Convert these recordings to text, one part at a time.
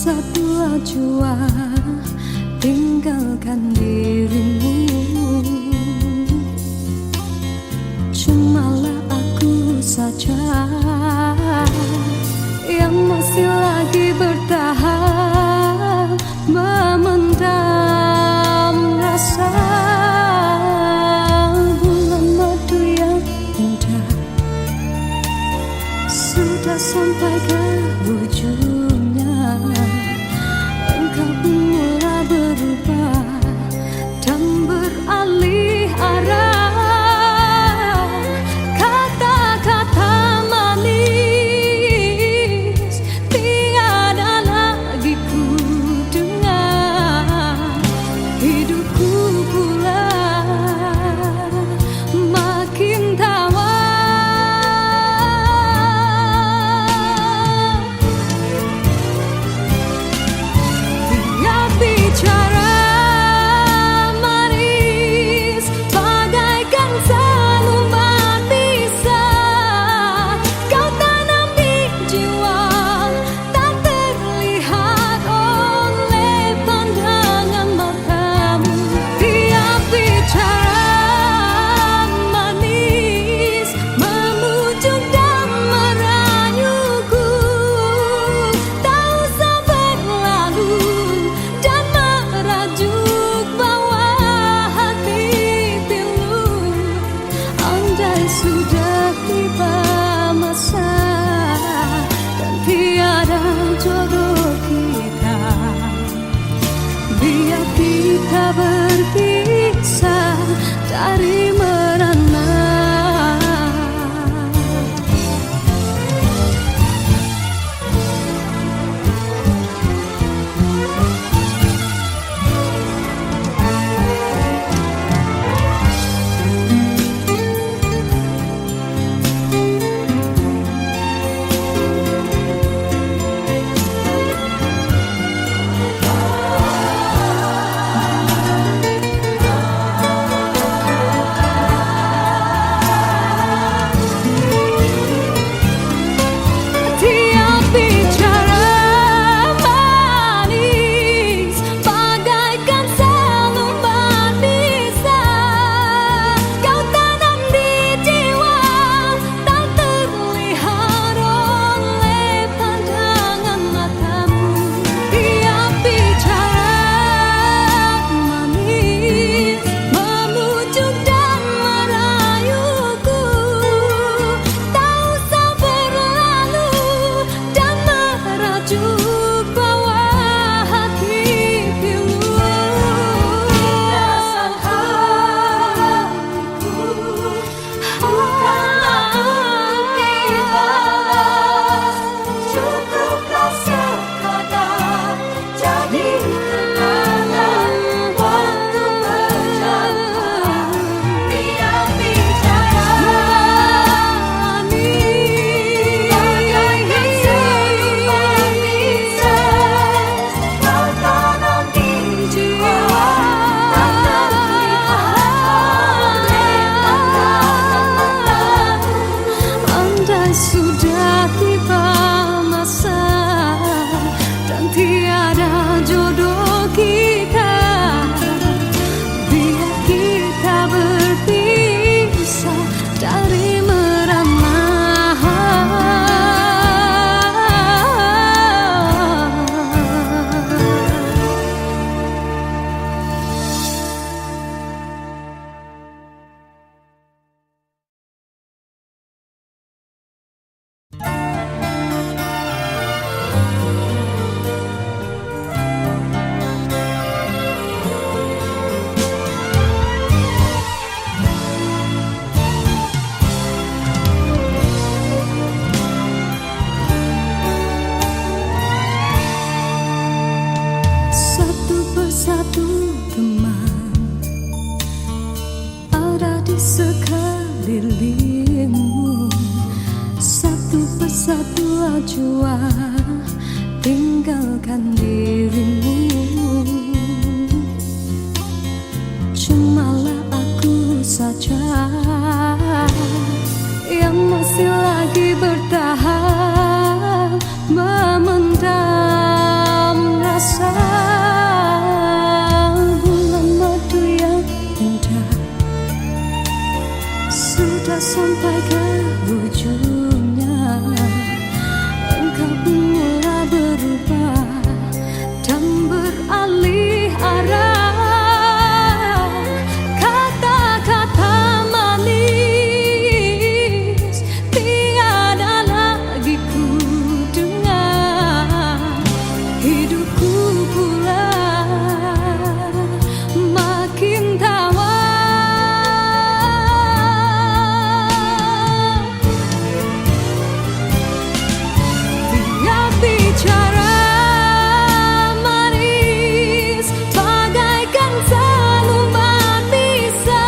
bersatu jua, tinggalkan dirimu. Cumalah aku saja yang masih lagi bertahan, memendam rasa. Bulan madu yang indah sudah sampai ke ujungnya. Engkau pun mulai berubah dan beralih arah. Kata-kata manis tiada lagi ku dengar. Hidupku pula makin tawar. Sudah tiba masa dan tiada jodoh kita, biar kita berpisah dari merana. Sudah tiba masa dan tiada jodoh kita, biar kita berpisah dari merana. Satu teman ada di sekelilingmu, satu persatu jua, tinggalkan dirimu. Cumalah aku saja yang masih lagi bertahan, memendam sampai ke ujungnya, engkau pun mulai berubah dan beralih arah. Kata-kata manis tiada lagi ku dengar, hidupku pula makin tawar. Tiap bicara manis bagaikan seluman bisa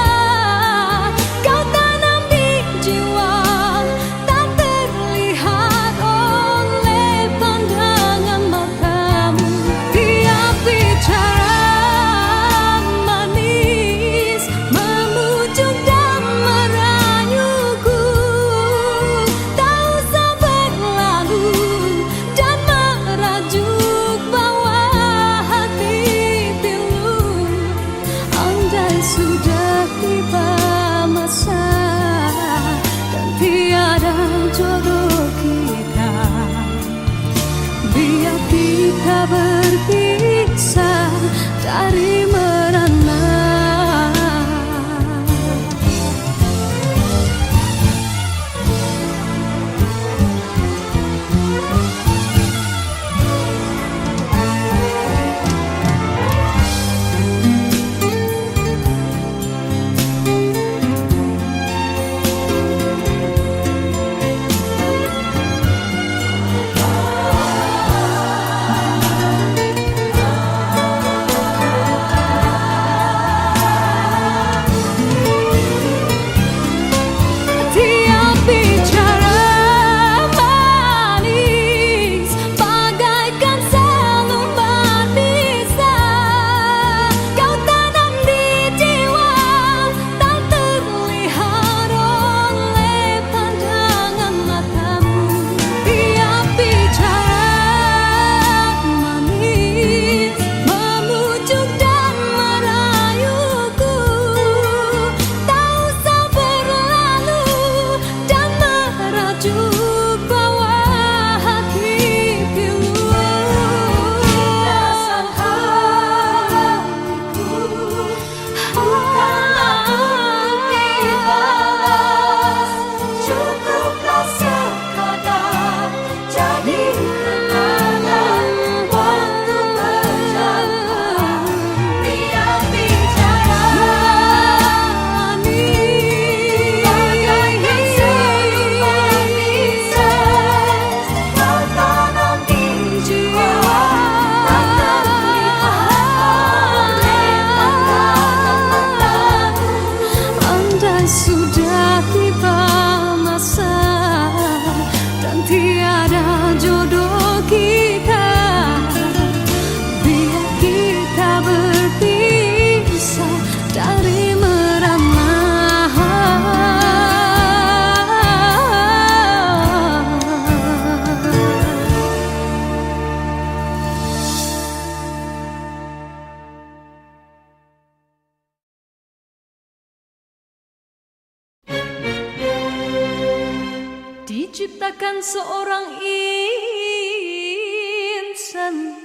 kau tanam di jiwa, tak terlihat oleh pandangan matamu. Tiap bicara manis memujuk dan merayuku, tak usah berlalu dan merajuk bawa hati pilu. Andai sudah tiba masa dan tiada jodoh kita, biar kita berpisah dari merana. Tiap bicara manis bagaikan seluman bisa kau tanam di jiwa, tak terlihat oleh pandangan matamu. Tiap bicara manis memujuk dan merayuku, tak usah berlalu dan merajuk bawa hati pilu. Rasa hatiku bukanlah untuk dibalas, cukuplah sekadar jadi kenangan waktu berjauhan. Tiap bicara manis bagaikan seluman bisa kau tanam di jiwa, tak terlihat oleh pandangan matamu. Andai sudah tiba masa dan tiada jodoh kita, biar kita berpisah dari merana. Diciptakan seorang insan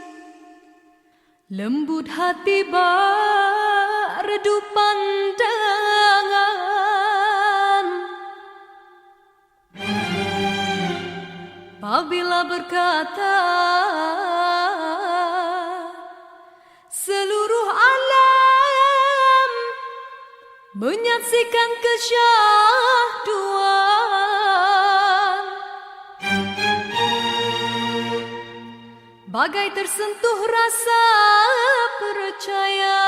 lembut hati berdu pandangan, apabila berkata seluruh alam menyaksikan kesyahduan, bagai tersentuh rasa percaya.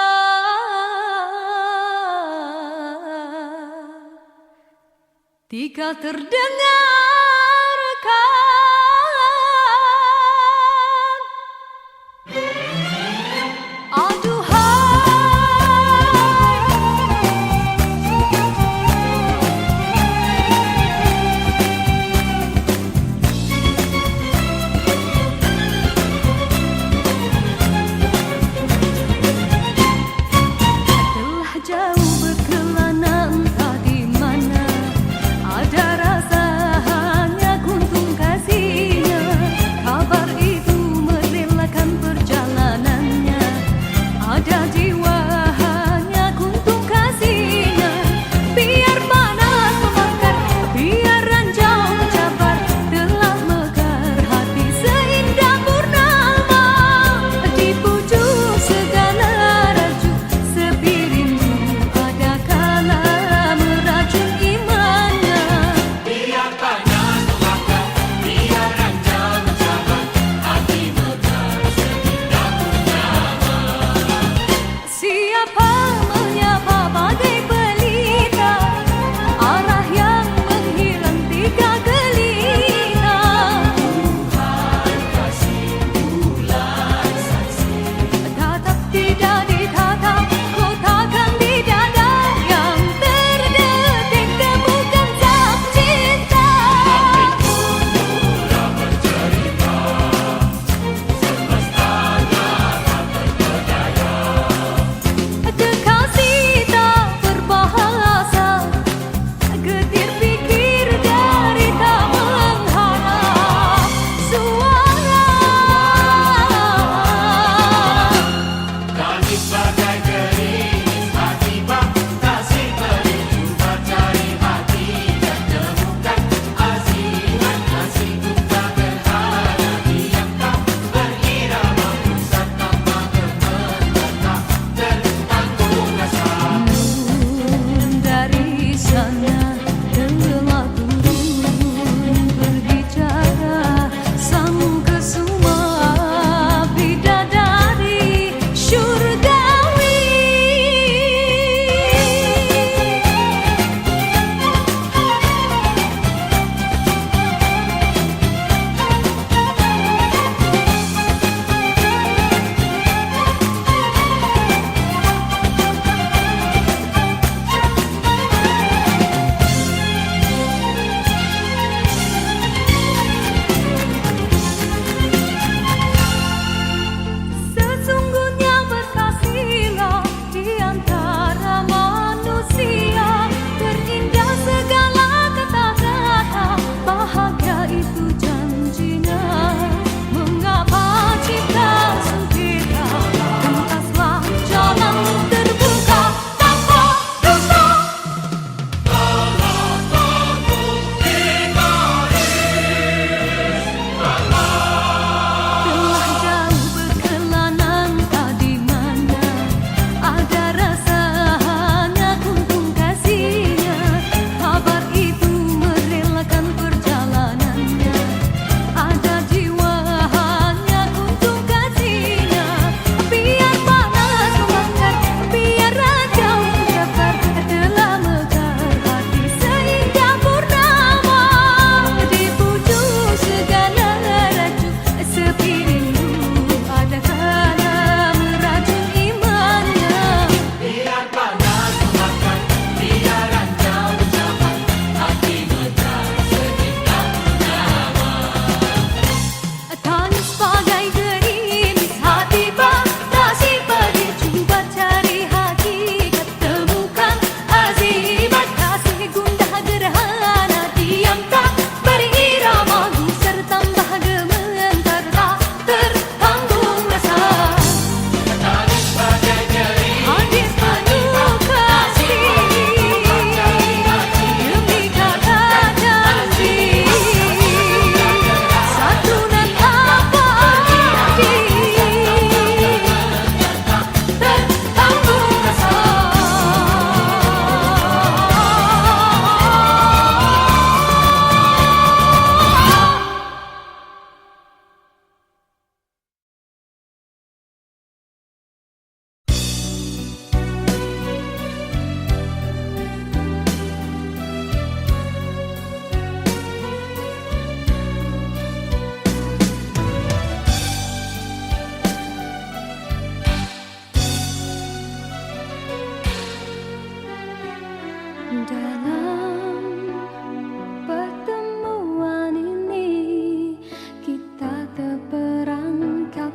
Jika terdengarkan telah jauh berkelana entah di mana,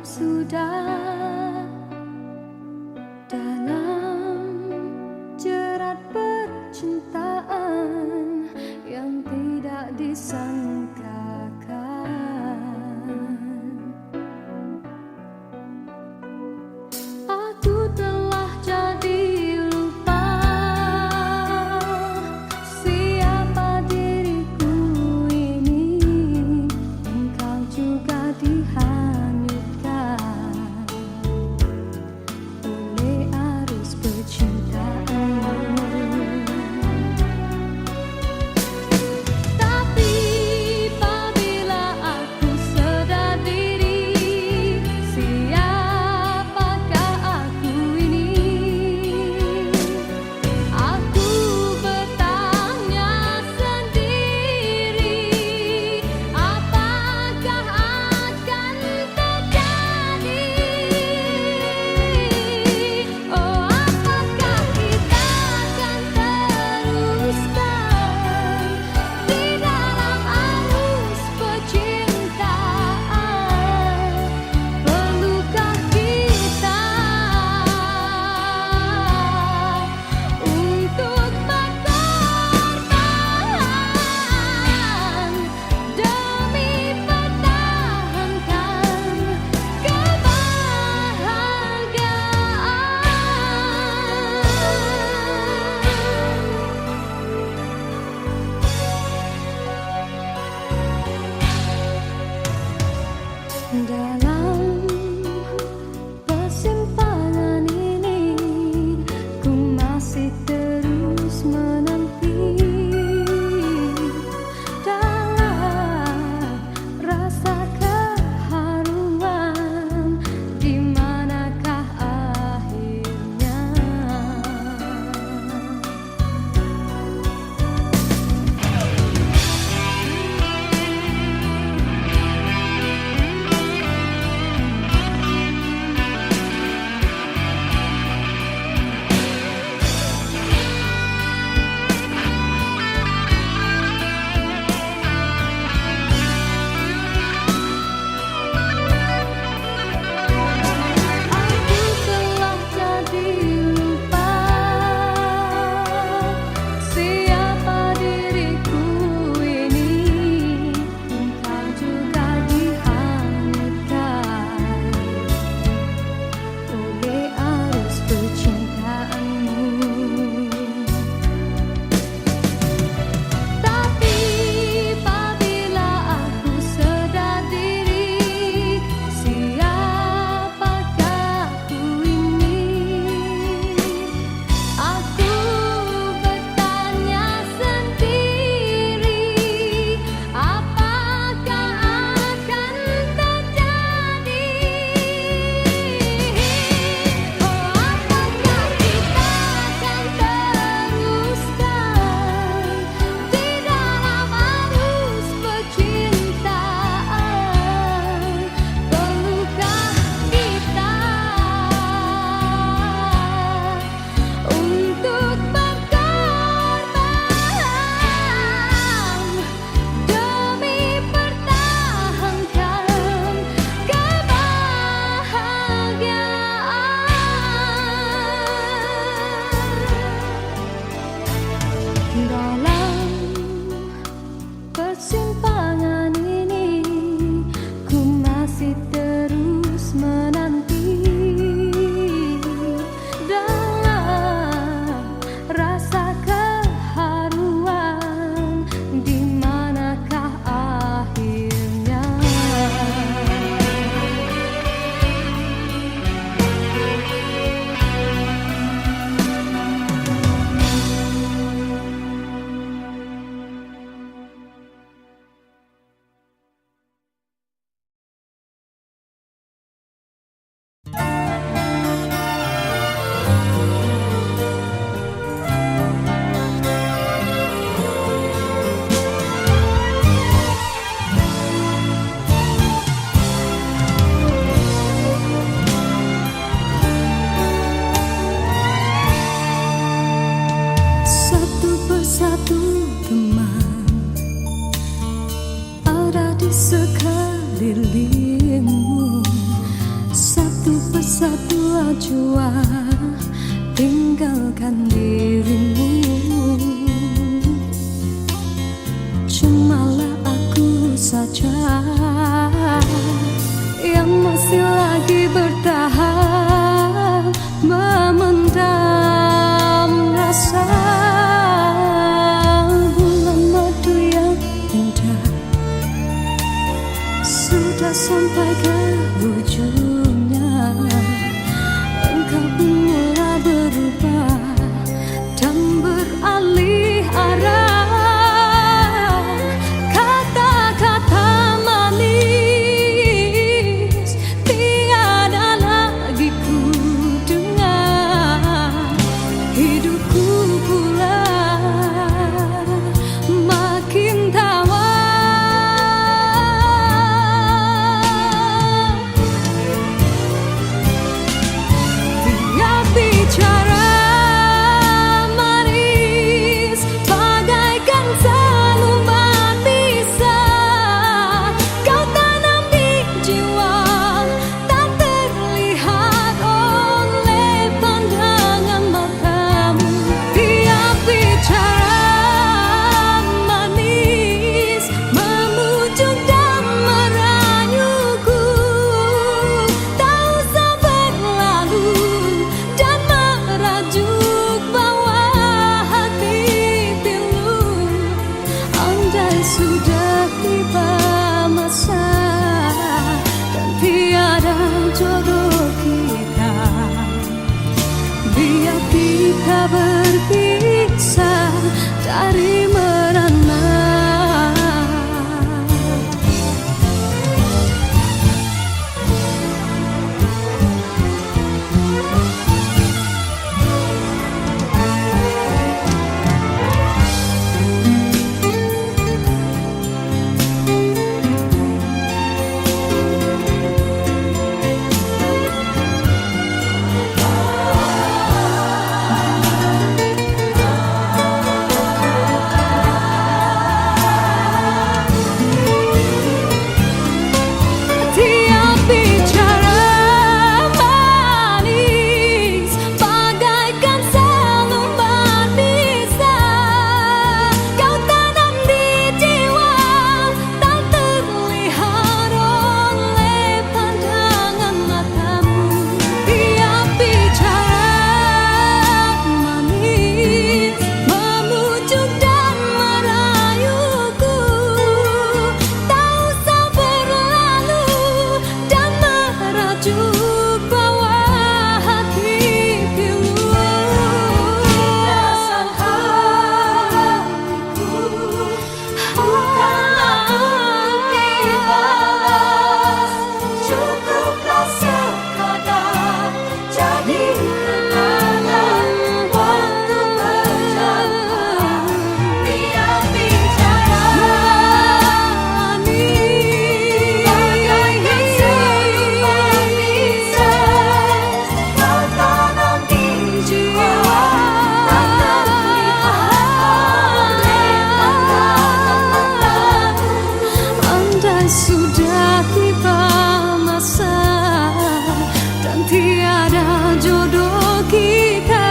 sudah dalam jerat percintaan yang tidak disangkakan. Aku telah jadi lupa siapa diriku ini. Engkau juga dihanyutkan oleh arus percintaan. Tapi apabila aku sedar diri, siapakah aku ini? Aku bertanya sendiri, apakah akan terjadi? Oh, apakah kita akan teruskan di dalam arus percintaan? Perlukah kita untuk berkorban demi pertahankan kebahagiaan? Dalam persimpangan ini, ku masih terus menanti dalam rasa keharuan. Di manakah akhirnya? satu jua tinggalkan dirimu. Cumalah aku saja yang masih lagi bertahan memendam rasa. Bulan madu yang indah sudah sampai ke ujungnya. Engkau pun mulai berubah dan beralih arah. Kata-kata manis tiada lagi ku dengar. Hidupku pula makin tawar. Sudah tiba masa dan tiada jodoh kita. Biar kita berpisah dari merana. Sudah tiba masa dan tiada jodoh kita.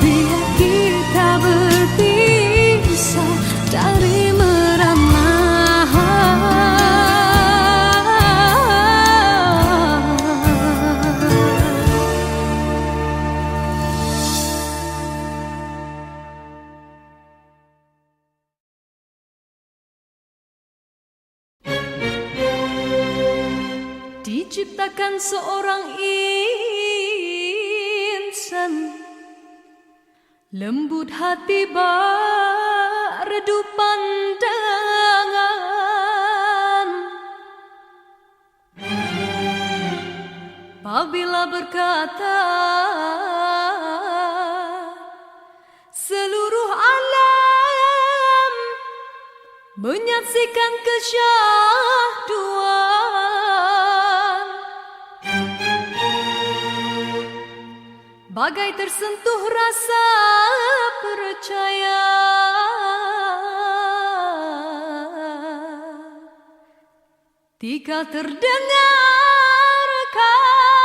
Biar kita berpisah dari merana. Diciptakan seorang insan, lembut hati redup pandangan. Apabila berkata seluruh alam menyaksikan kesyahduan, bagai tersentuh rasa percaya. Ketika terdengarkan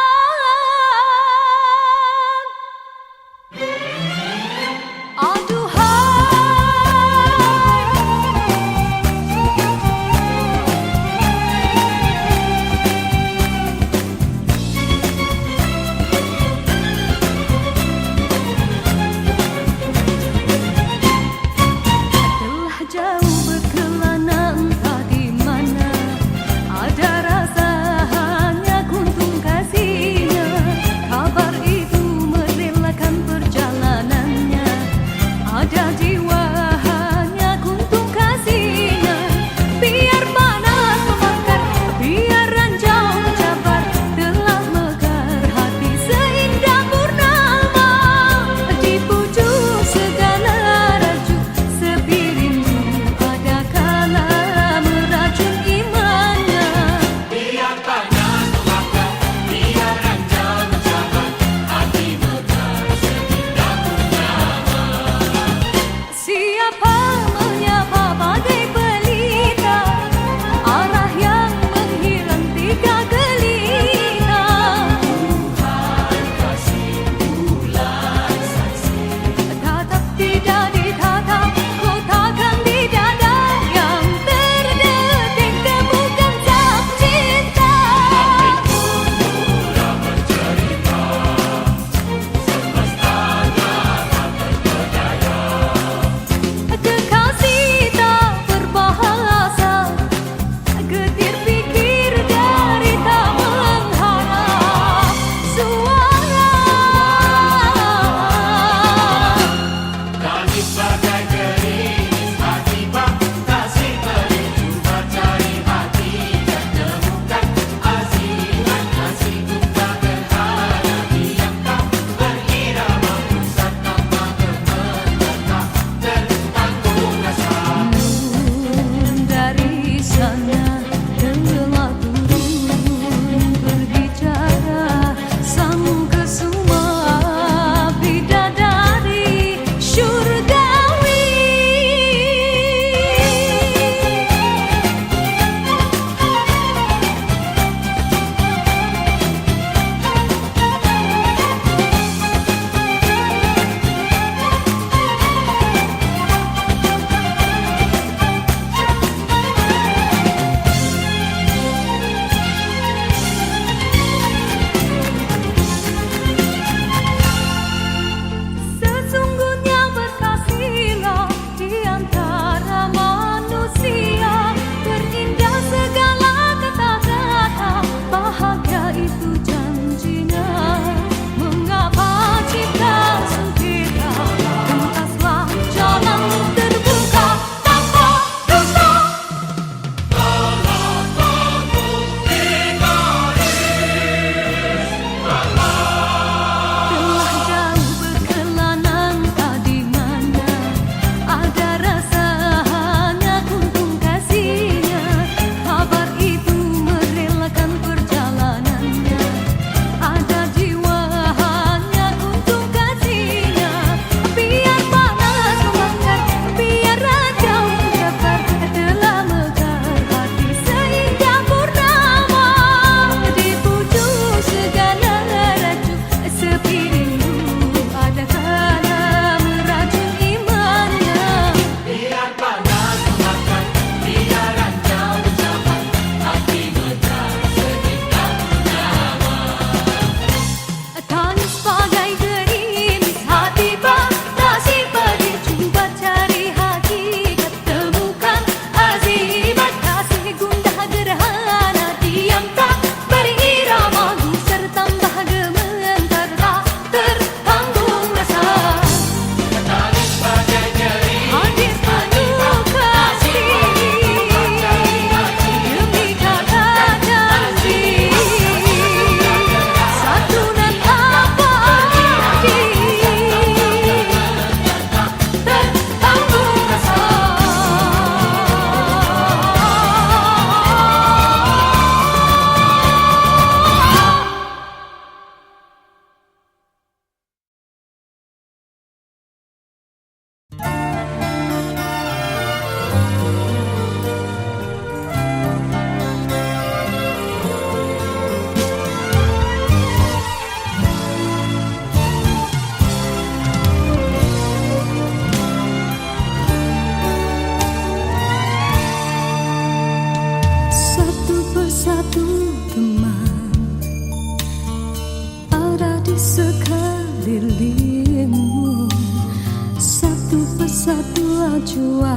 jua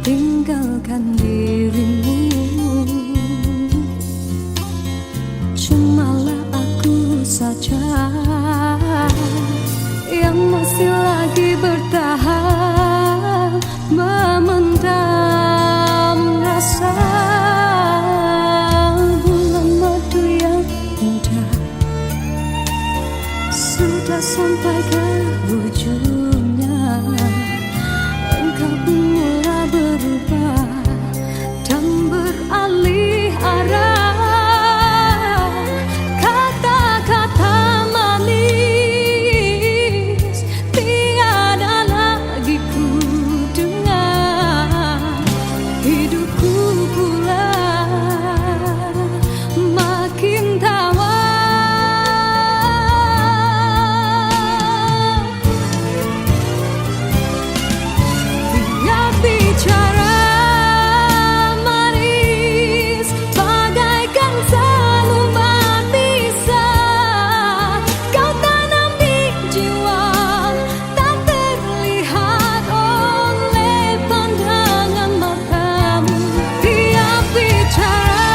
tinggalkan dirimu. Cumalah aku saja yang masih lagi bertahan memendam rasa. Bulan madu yang indah sudah sampai ke ujungnya. Engkau pun mulai berubah dan beralih arah. Kata-kata manis tiada lagi ku dengar. Hidupku pula makin tawar. Tiap bicara manis bagaikan selumbat pisah. Kau tanam di jiwa tak terlihat oleh pandangan matamu. Tiap bicara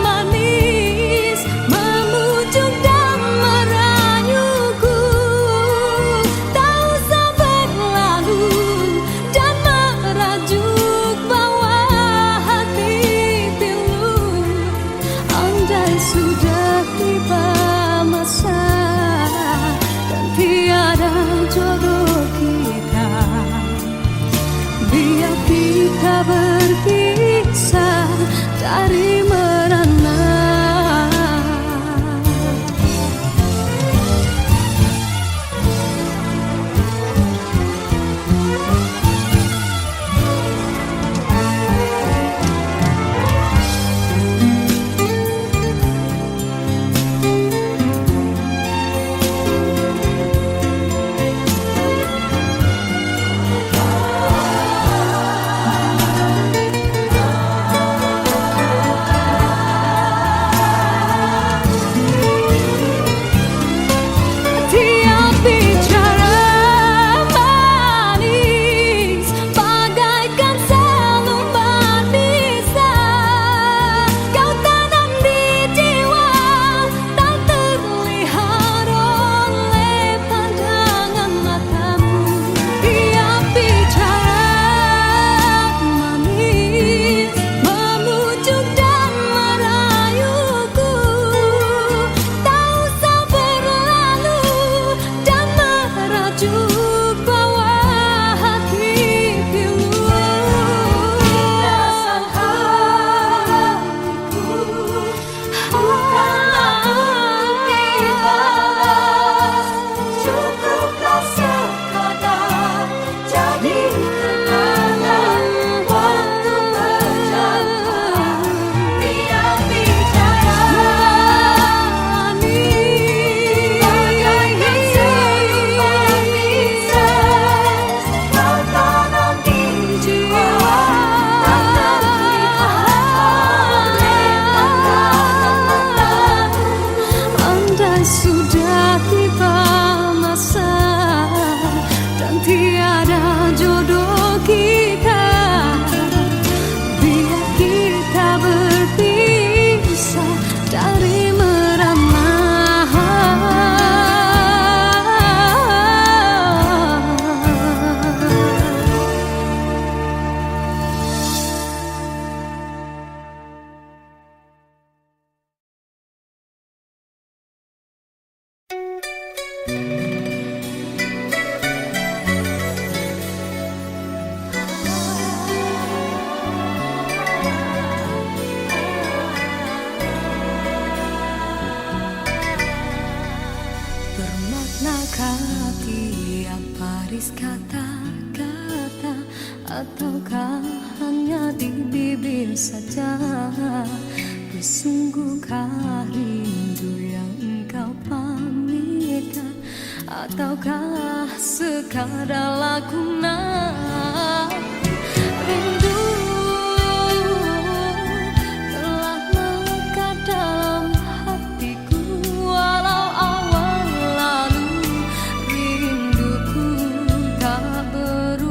manis memujuk dan merayuku. Tak usah berlalu dan merajuk bawah hati pilu. Andai sudah tiba masa dan tiada jodoh kita, biar kita berpisah dari merana. Tiap bicara manis bagaikan selumbat pisah. Kau tanam di jiwa tak terlihat oleh pandangan matamu. Tiap bicara manis memujuk dan merayuku. Tak usah berlalu dan merajuk bawah hati pilu. Rasa hatiku bukanlah untuk dibalas. Cukuplah sekadar jadi kenangan waktu berjalan. Tiap bicara manis bagaikan selumbat pisah. Kau tanam di jiwa tak terlihat oleh pandangan matamu. Andai sudah tiba masa dan tiada jodoh kita, biar kita berpisah dari merana. Bermaknakah tiap baris kata-kata, ataukah hanya di bibir saja? Bersungguhkah rindu yang engkau pamitkan, ataukah sekadar lakonan? Rindu telah melekat dalam hatiku, walau awal lalu rinduku tak berubah.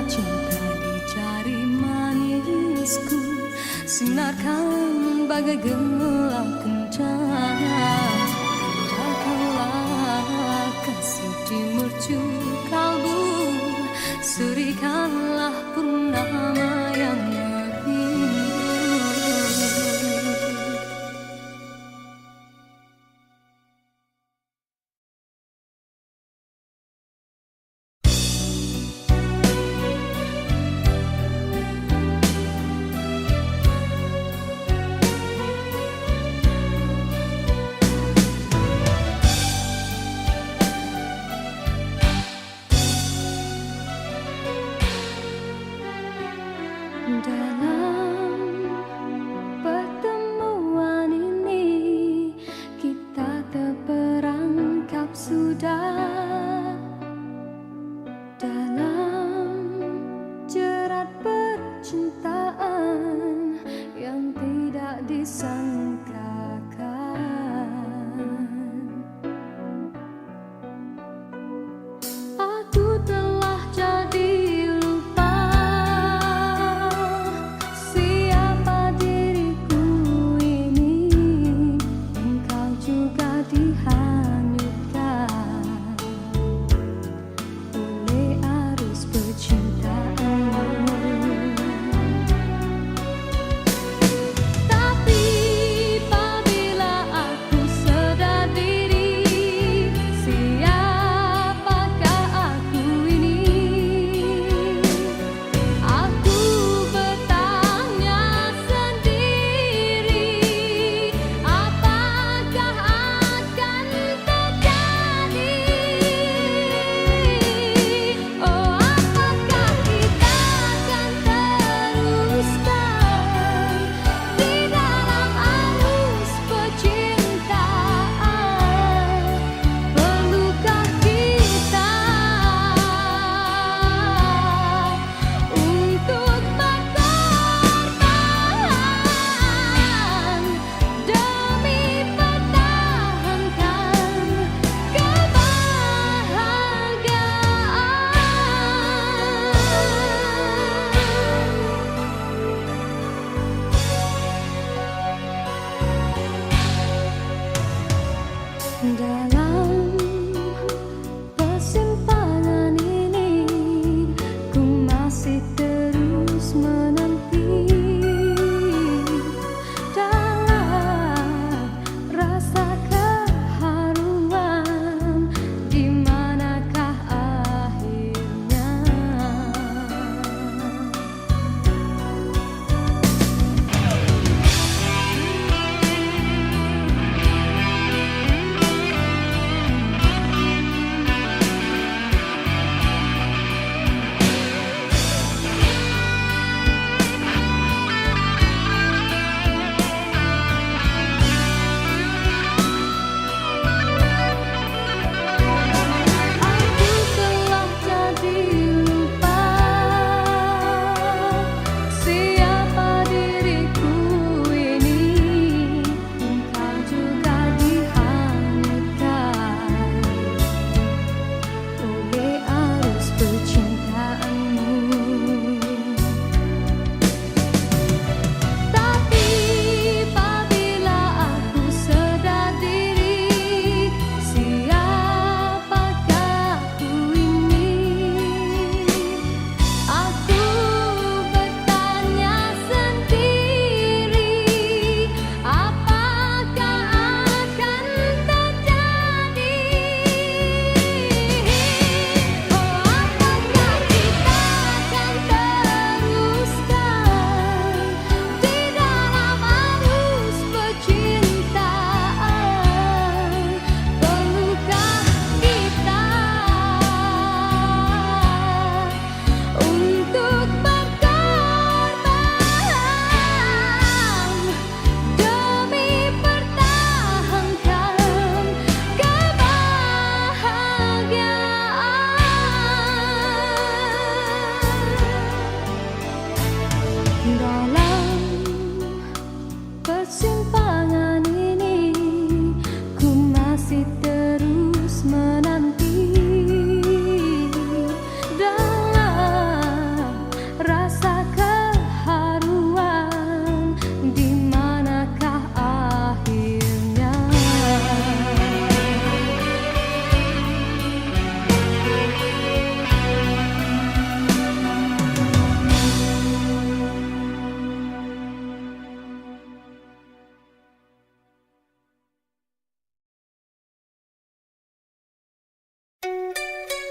cinta di jari manisku, sinarkan bagai gelap kencana. Jagalah kasih di mercu kalbu, surikanlah purnama yang merindu.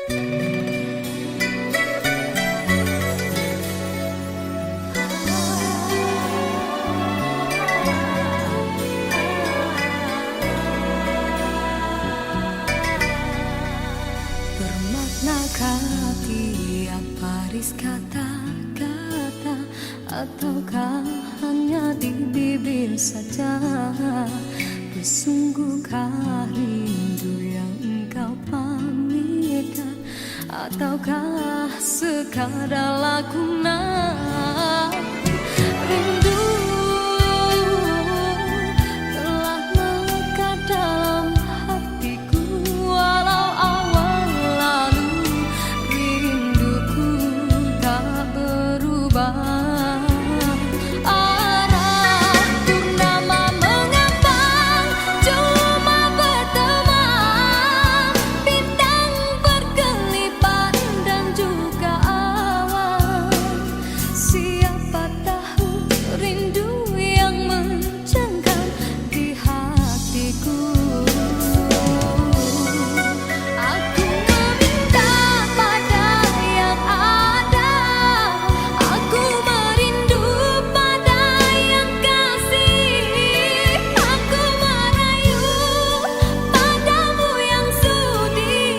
Bermaknakah tiap baris kata-kata, ataukah hanya di bibir saja? Bersungguhkah rindu yang engkau pamitkan, ataukah sekadar lakonan? Rindu telah melekat dalam hatiku, walau awal lalu rinduku tak berubah. Arah purnama mengambang, cuma berteman, bintang berkelipat dan juga awan. Siapa tahu rindu yang mencengkam di hatiku. Aku meminta pada yang ada, aku merindu pada yang kasih, aku merayu padamu yang sudi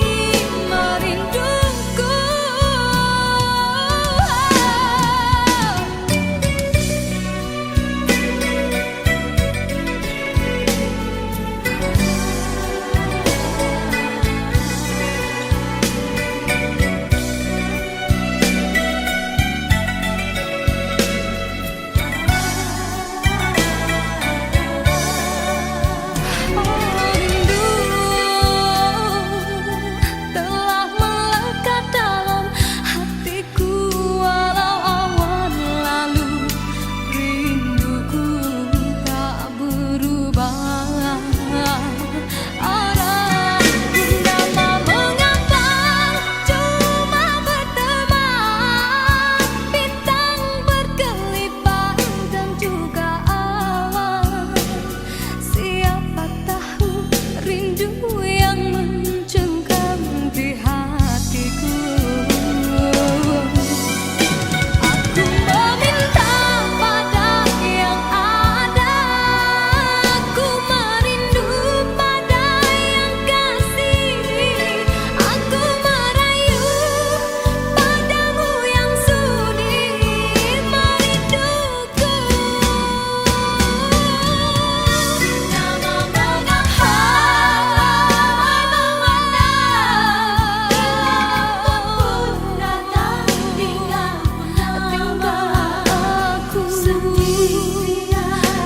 merinduku. Rindu telah melekat dalam hatiku, walau awan lalu rinduku tak berubah. Arah purnama mengambang, cuma berteman, bintang berkelipat dan juga awan. Siapa tahu rindu yang mencengkam di hatiku. Aku meminta pada yang ada, aku merindu pada yang kasih, aku merayu padamu yang sudi merinduku. Nama aku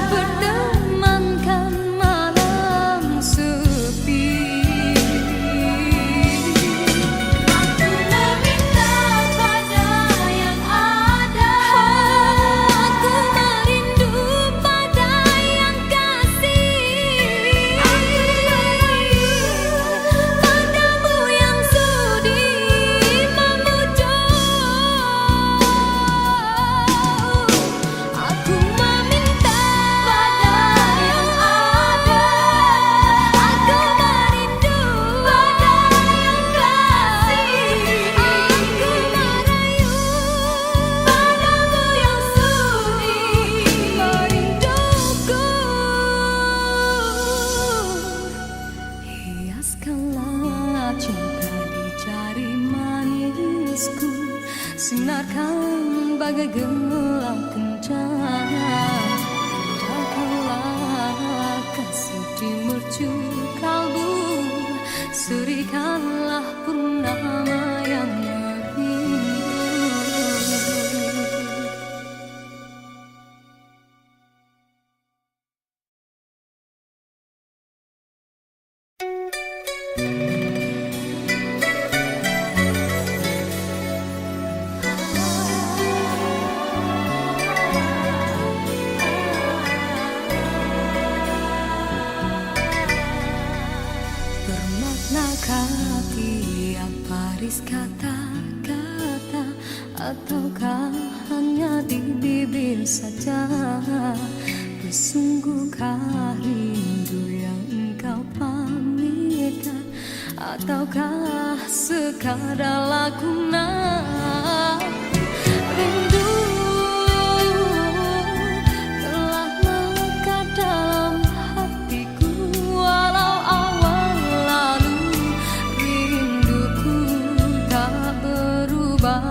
bertemankan malam sepi. Aku meminta pada yang ada, aku merindu pada yang kasih, aku merayu padamu yang sudi memujuk. Aku meminta pada yang ada, aku merindu pada yang kasih, aku merayu padamu yang sudi merinduku. Hiaskanlah cinta di jari manisku, sinarkan bagai gelang kencana. Indahkanlah kasih di mercu kalbu, serikanlah purnama yang merindu. Bermaknakah tiap baris kata-kata, ataukah hanya di bibir saja? Bersungguhkah rindu yang engkau pamitkan, ataukah sekadar laguna rindu telah melekat dalam hatiku. Walau awal lalu rinduku tak berubah.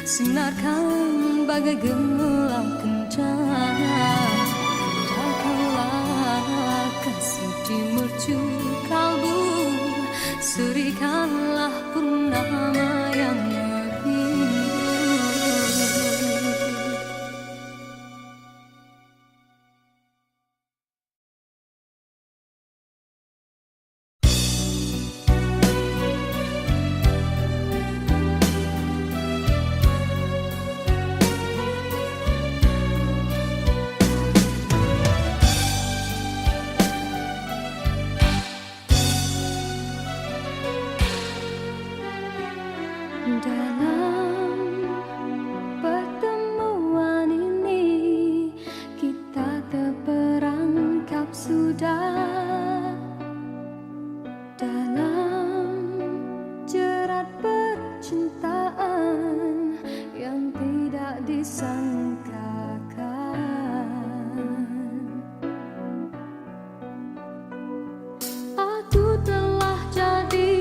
Sinarkan bagai gelang kencana, indahkanlah kasih di mercu kalbu, serikanlah purnama yang merindu. Dalam pertemuan ini kita terperangkap sudah dalam jerat percintaan yang tidak disangkakan. Aku telah jadi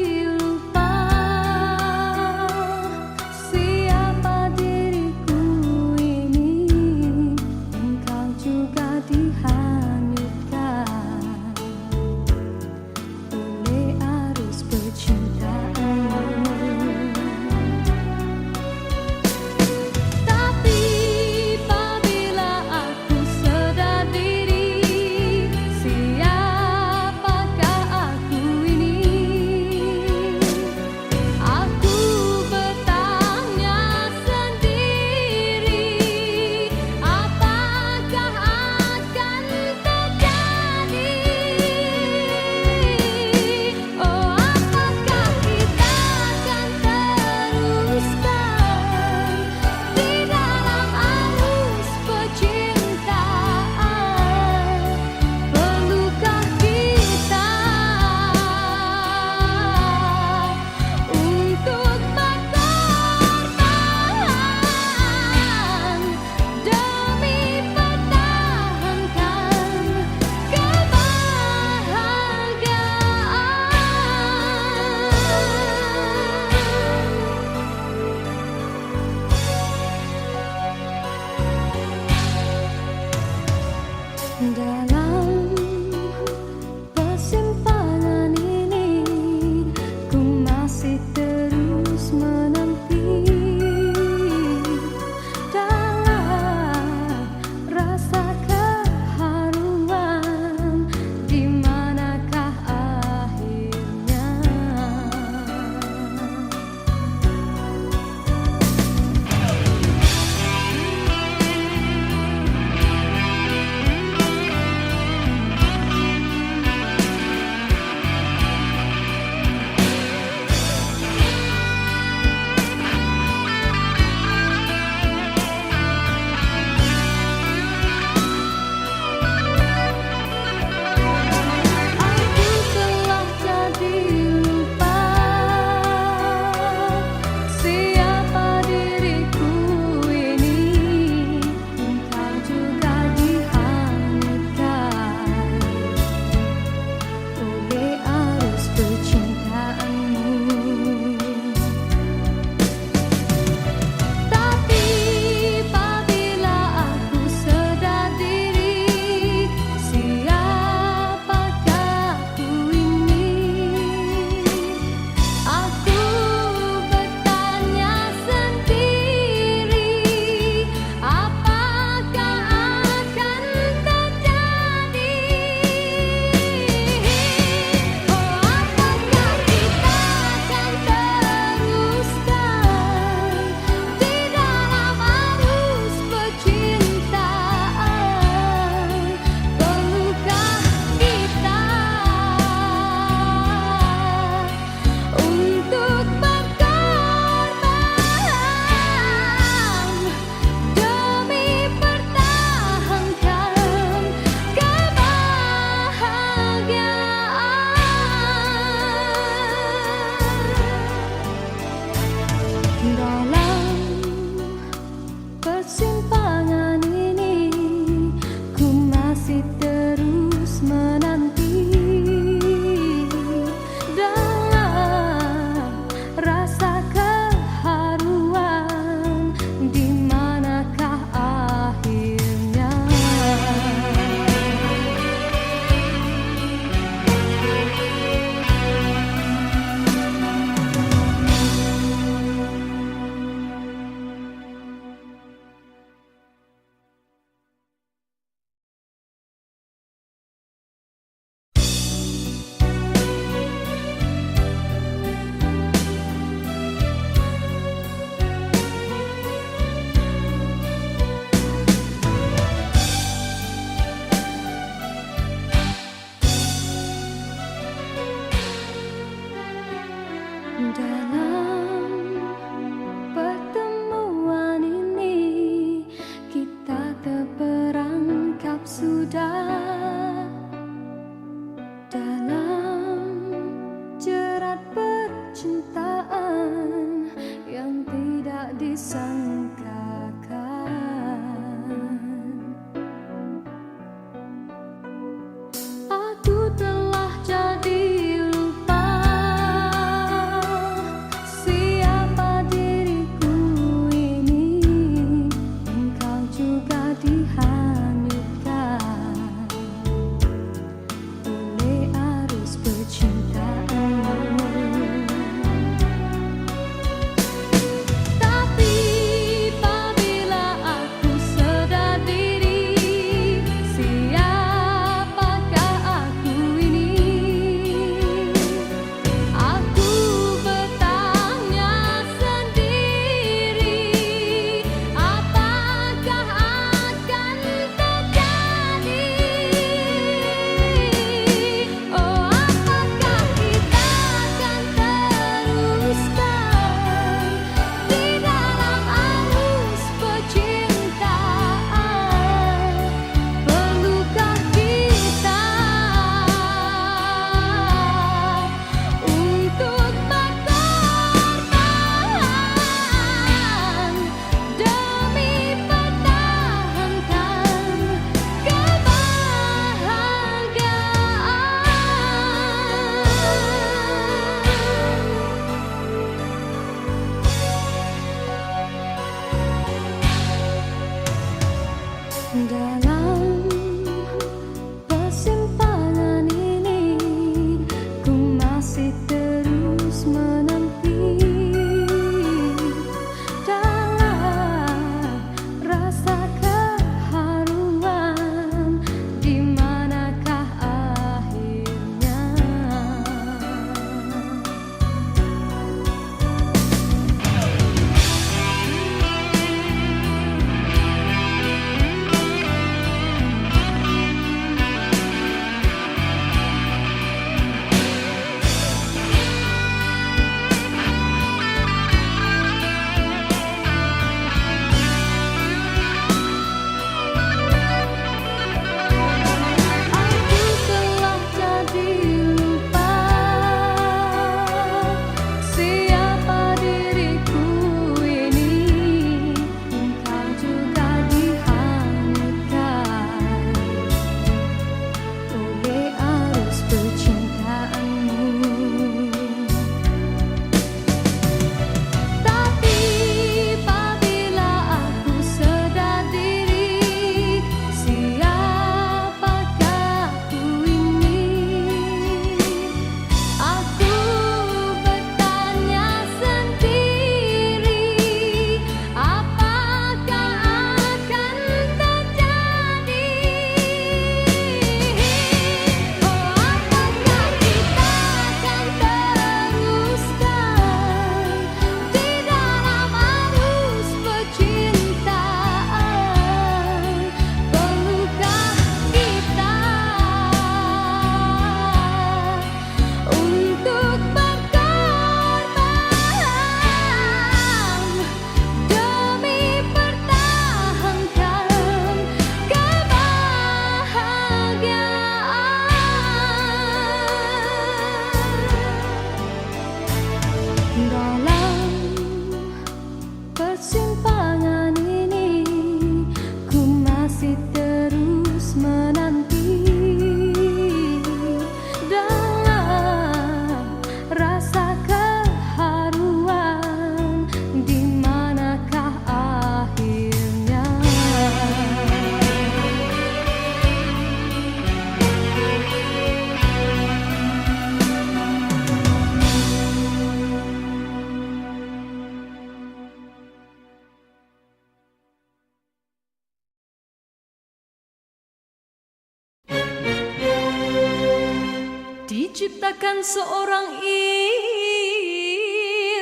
diciptakan seorang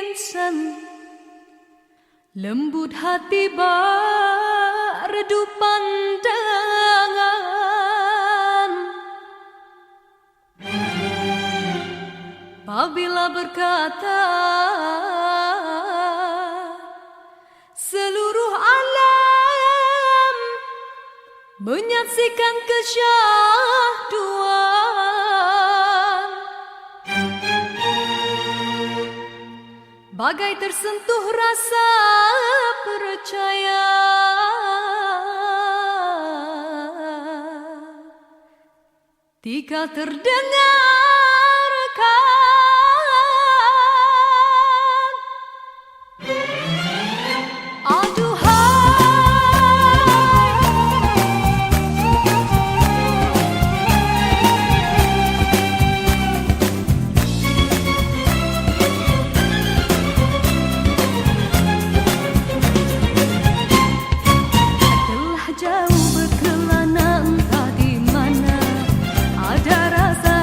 insan, lembut hati redup pandangan. Apabila berkata seluruh alam menyaksikan kesyahduan, bagai tersentuh rasa percaya. Tika terdengarkan jauh berkelana entah di mana, ada rasa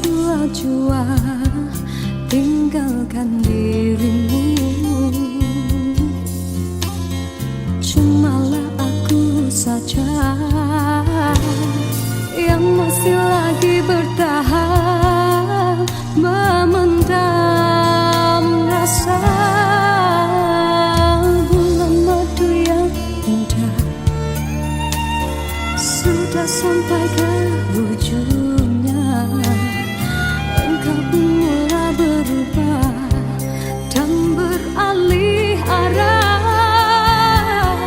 sebuah jua tinggalkan dirimu. Cumalah aku saja yang masih lagi bertahan memendam rasa. Bulan madu yang indah sudah sampai ke ujungnya. Engkau pun mulai berubah dan beralih arah.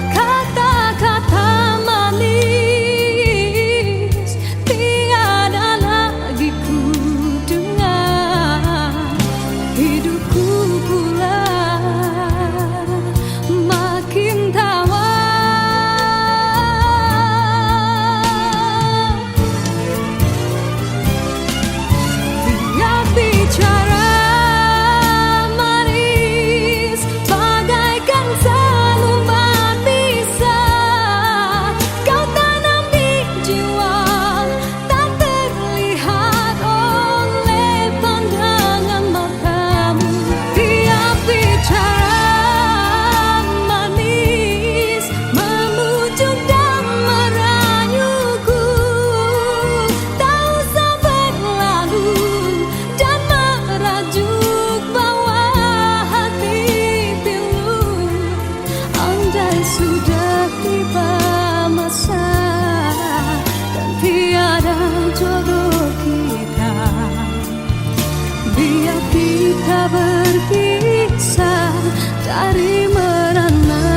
Kata-kata manis tiada lagi ku dengar. Hidupku pula makin tawar. Sudah tiba masa dan tiada jodoh kita, biar kita berpisah dari merana.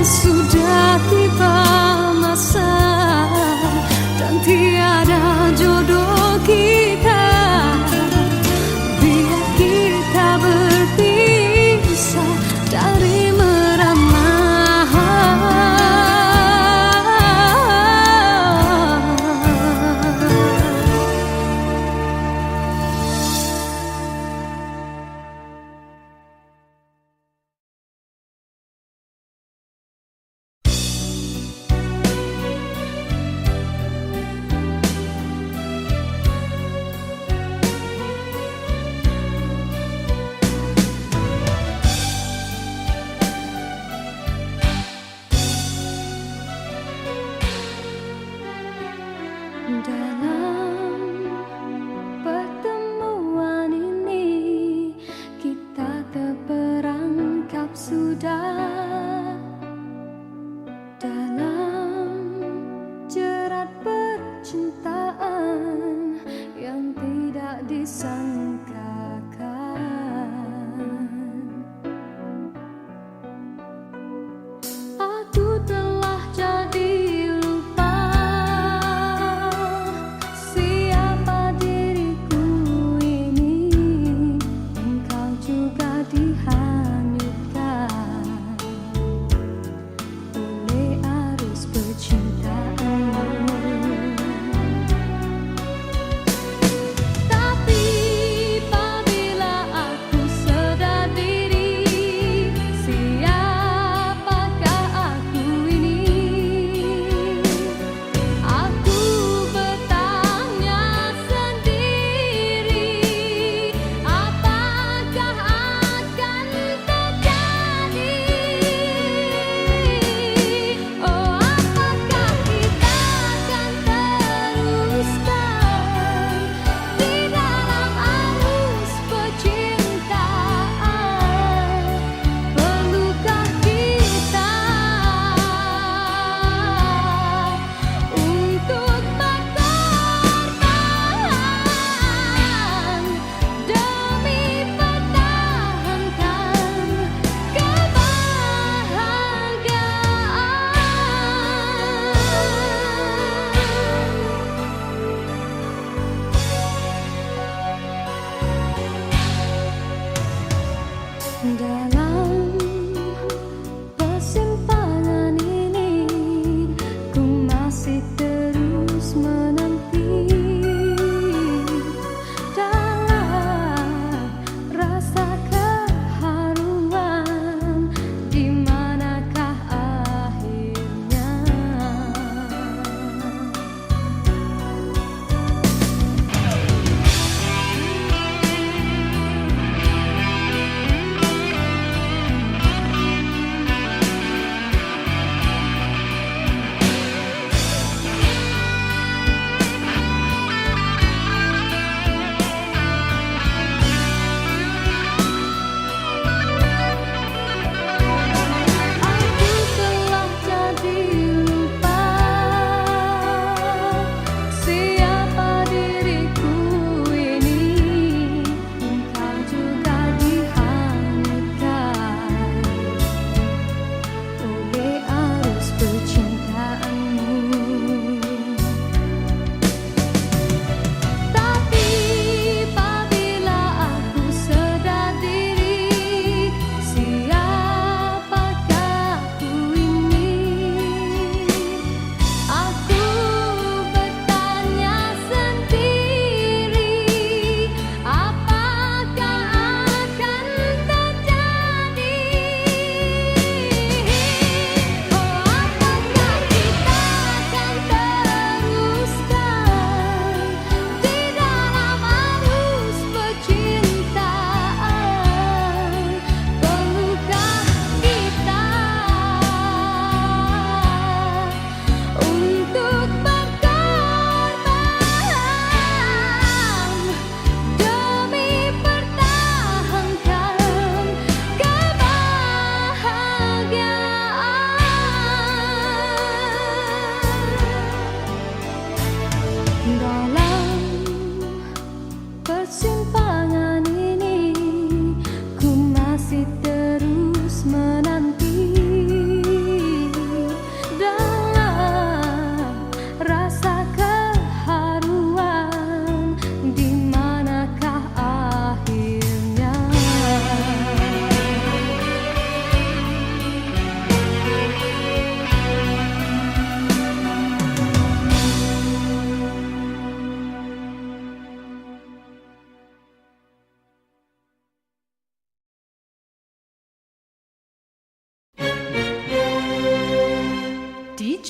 Sudah tiba masa dan tiada jodoh kita, biar kita berpisah dari merana.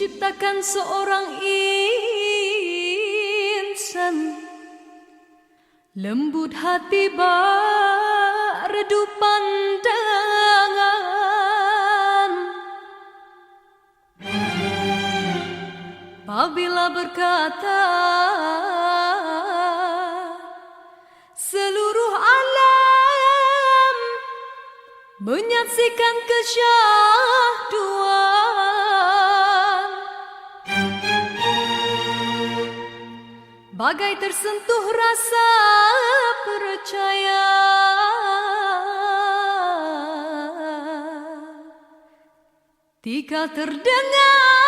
menciptakan seorang insan lembut hati redup pandangan. Apabila berkata seluruh alam menyaksikan kesyahduan, bagai tersentuh rasa percaya. Tika terdengar